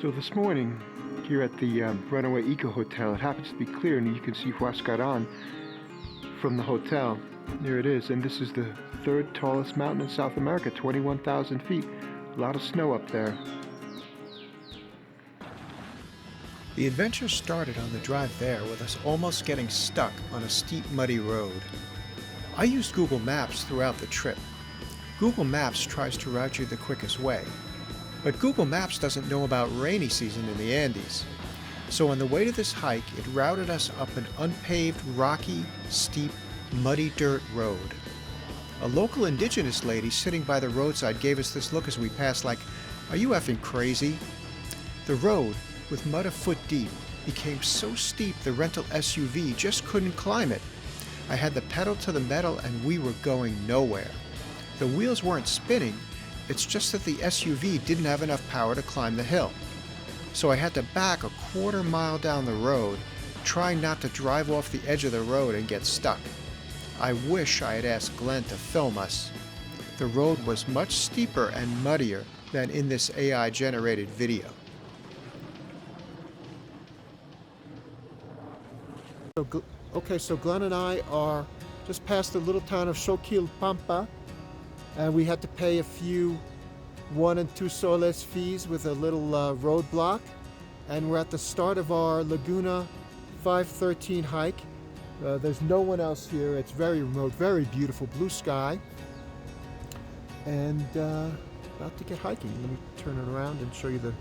So this morning, here at the Runaway Eco Hotel, it happens to be clear and you can see Huascaran from the hotel. There it is, and this is the third tallest mountain in South America, 21,000 feet. A lot of snow up there. The adventure started on the drive there with us almost getting stuck on a steep, muddy road. I used Google Maps throughout the trip. Google Maps tries to route you the quickest way, but Google Maps doesn't know about rainy season in the Andes. So on the way to this hike, it routed us up an unpaved, rocky, steep, muddy dirt road. A local indigenous lady sitting by the roadside gave us this look as we passed like, "Are you effing crazy?" The road, with mud a foot deep, became so steep the rental SUV just couldn't climb it. I had the pedal to the metal and we were going nowhere. The wheels weren't spinning, it's just that the SUV didn't have enough power to climb the hill. So I had to back a quarter-mile down the road, trying not to drive off the edge of the road and get stuck. I wish I had asked Glenn to film us. The road was much steeper and muddier than in this AI-generated video. So Glenn and I are just past the little town of Choquilpampa, and we had to pay a few 1 and 2 soles fees with a little roadblock, and we're at the start of our Laguna 513 hike. There's no one else here. It's very remote, very beautiful, blue sky, and about to get hiking. Let me turn it around and show you the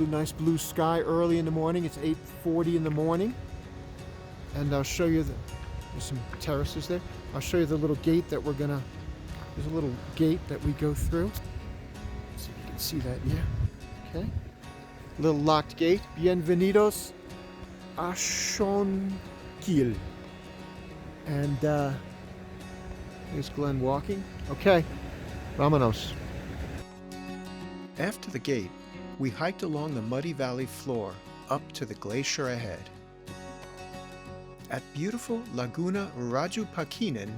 nice blue sky early in the morning. It's 8:40 in the morning. And I'll show you there's some terraces there. I'll show you the little gate that there's a little gate that we go through. Let's see if you can see that, yeah. Okay. Little locked gate. Bienvenidos a Choquil. And here's Glenn walking. Okay, vámonos. After the gate, we hiked along the muddy valley floor up to the glacier ahead. At beautiful Laguna Rajupakinen,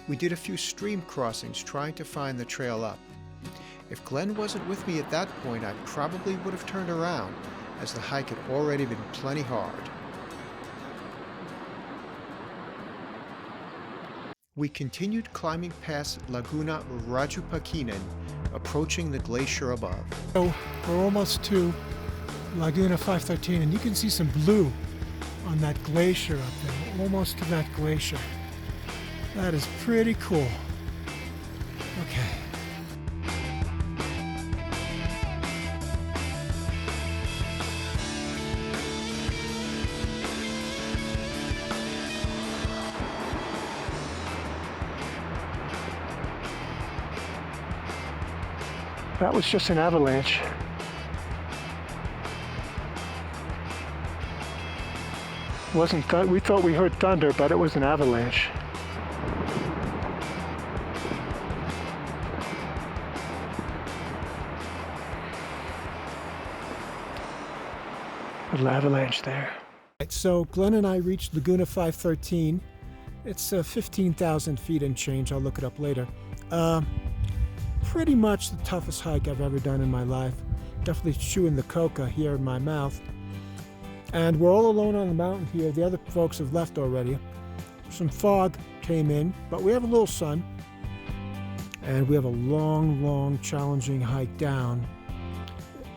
we did a few stream crossings trying to find the trail up. If Glenn wasn't with me at that point, I probably would have turned around, as the hike had already been plenty hard. We continued climbing past Laguna Rajupakinen, approaching the glacier above. So we're almost to Laguna 513, and you can see some blue on that glacier up there, almost to that glacier. That is pretty cool. Okay. That was just an avalanche. We thought we heard thunder, but it was an avalanche. Little avalanche there. So Glenn and I reached Laguna 513. It's 15,000 feet and change. I'll look it up later. Pretty much the toughest hike I've ever done in my life. Definitely chewing the coca here in my mouth. And we're all alone on the mountain here. The other folks have left already. Some fog came in, but we have a little sun. And we have a long, challenging hike down.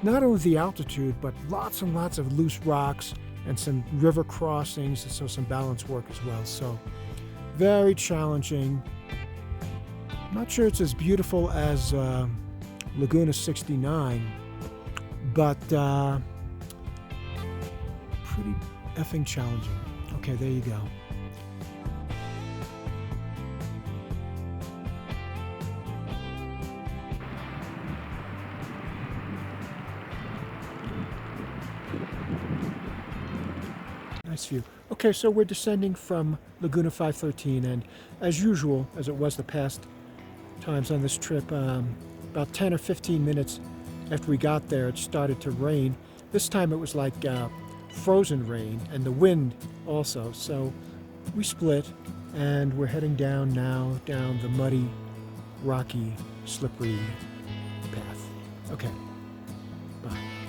Not only the altitude, but lots and lots of loose rocks and some river crossings, and so some balance work as well. So very challenging. Not sure it's as beautiful as Laguna 69, but pretty effing challenging. Okay, there you go. Nice view. Okay, so we're descending from Laguna 513, and as usual, as it was the past times on this trip, about 10 or 15 minutes after we got there, it started to rain. This time it was like frozen rain, and the wind also. So we split, and we're heading down now, down the muddy, rocky, slippery path. Okay, bye.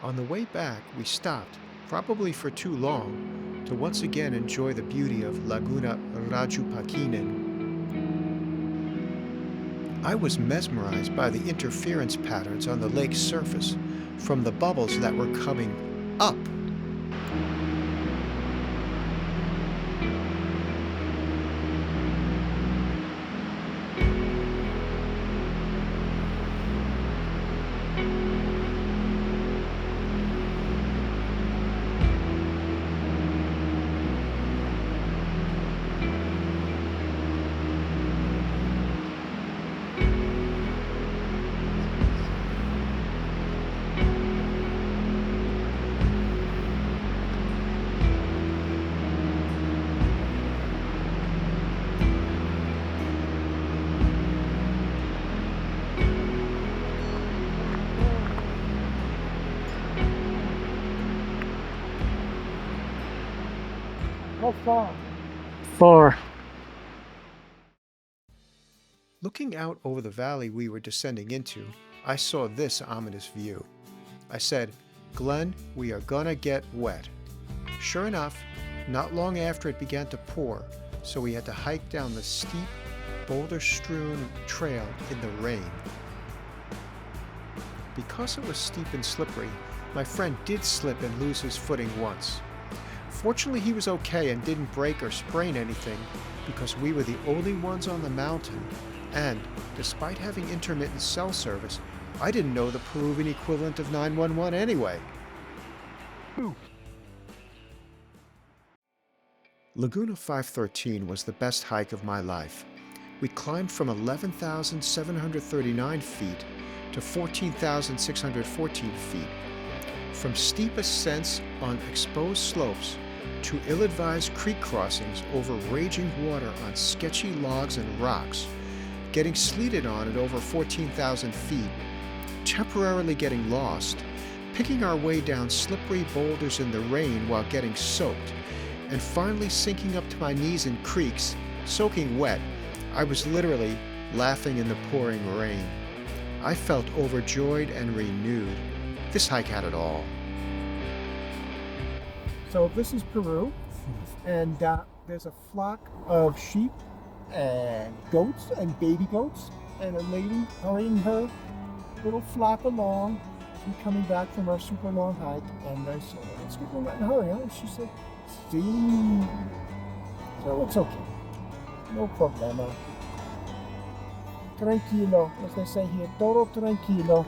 On the way back, we stopped, probably for too long, to once again enjoy the beauty of Laguna Rajupakinen. I was mesmerized by the interference patterns on the lake's surface from the bubbles that were coming up. How far? Far. Looking out over the valley we were descending into, I saw this ominous view. I said, "Glenn, we are gonna get wet." Sure enough, not long after it began to pour, so we had to hike down the steep, boulder-strewn trail in the rain. Because it was steep and slippery, my friend did slip and lose his footing once. Fortunately, he was okay and didn't break or sprain anything because we were the only ones on the mountain, and despite having intermittent cell service, I didn't know the Peruvian equivalent of 911 anyway. Laguna 513 was the best hike of my life. We climbed from 11,739 feet to 14,614 feet. From steep ascents on exposed slopes to ill-advised creek crossings over raging water on sketchy logs and rocks, getting sleeted on at over 14,000 feet, temporarily getting lost, picking our way down slippery boulders in the rain while getting soaked, and finally sinking up to my knees in creeks, soaking wet. I was literally laughing in the pouring rain. I felt overjoyed and renewed. This hike had it all. So this is Peru, and there's a flock of sheep and goats and baby goats, and a lady hurrying her little flock along. We're coming back from our super long hike, and I said, "Let's get going and hurry, huh?" She said, "See." So it's okay. No problema. Tranquilo, as they say here, todo tranquilo.